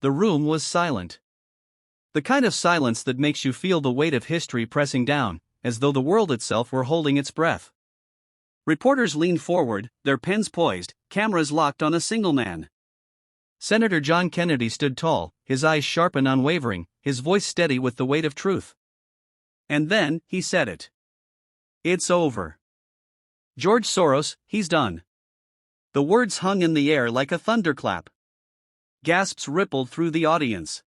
The room was silent. The kind of silence that makes you feel the weight of history pressing down, as though the world itself were holding its breath. Reporters leaned forward, their pens poised, cameras locked on a single man. Senator John Kennedy stood tall, his eyes sharp and unwavering, his voice steady with the weight of truth. And then, he said it. It's over. George Soros, he's done. The words hung in the air like a thunderclap. Gasps rippled through the audience.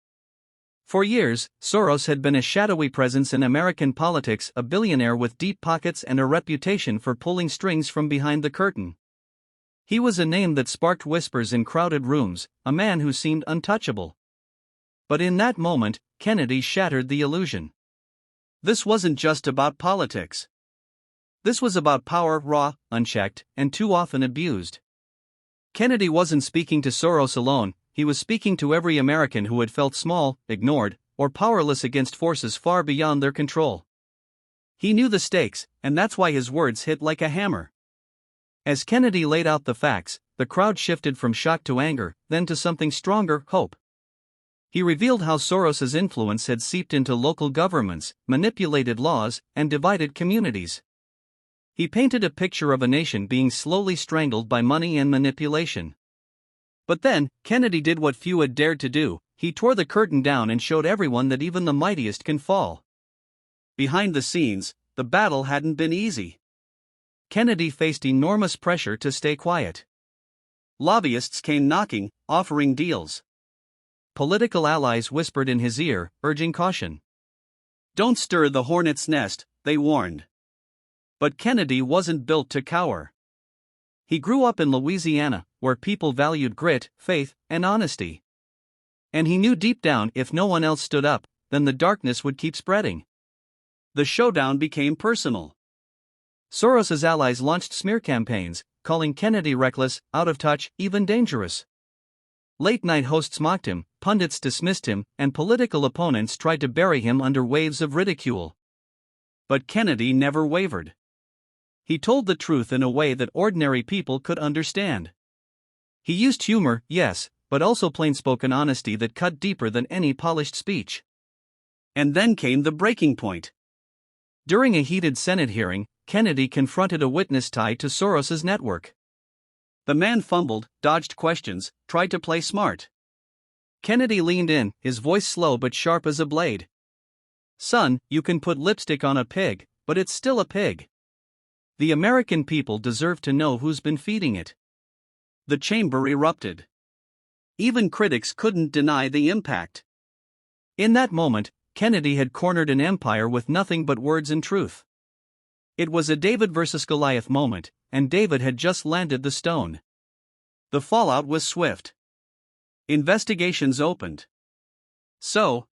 For years, Soros had been a shadowy presence in American politics, a billionaire with deep pockets and a reputation for pulling strings from behind the curtain. He was a name that sparked whispers in crowded rooms, a man who seemed untouchable. But in that moment, Kennedy shattered the illusion. This wasn't just about politics. This was about power, raw, unchecked, and too often abused. Kennedy wasn't speaking to Soros alone, he was speaking to every American who had felt small, ignored, or powerless against forces far beyond their control. He knew the stakes, and that's why his words hit like a hammer. As Kennedy laid out the facts, the crowd shifted from shock to anger, then to something stronger, hope. He revealed how Soros's influence had seeped into local governments, manipulated laws, and divided communities. He painted a picture of a nation being slowly strangled by money and manipulation. But then, Kennedy did what few had dared to do, he tore the curtain down and showed everyone that even the mightiest can fall. Behind the scenes, the battle hadn't been easy. Kennedy faced enormous pressure to stay quiet. Lobbyists came knocking, offering deals. Political allies whispered in his ear, urging caution. Don't stir the hornet's nest, they warned. But Kennedy wasn't built to cower. He grew up in Louisiana, where people valued grit, faith, and honesty. And he knew deep down if no one else stood up, then the darkness would keep spreading. The showdown became personal. Soros's allies launched smear campaigns, calling Kennedy reckless, out of touch, even dangerous. Late-night hosts mocked him, pundits dismissed him, and political opponents tried to bury him under waves of ridicule. But Kennedy never wavered. He told the truth in a way that ordinary people could understand. He used humor, yes, but also plain-spoken honesty that cut deeper than any polished speech. And then came the breaking point. During a heated Senate hearing, Kennedy confronted a witness tied to Soros's network. The man fumbled, dodged questions, tried to play smart. Kennedy leaned in, his voice slow but sharp as a blade. Son, you can put lipstick on a pig, but it's still a pig. The American people deserve to know who's been feeding it. The chamber erupted. Even critics couldn't deny the impact. In that moment, Kennedy had cornered an empire with nothing but words and truth. It was a David versus Goliath moment, and David had just landed the stone. The fallout was swift. Investigations opened. So,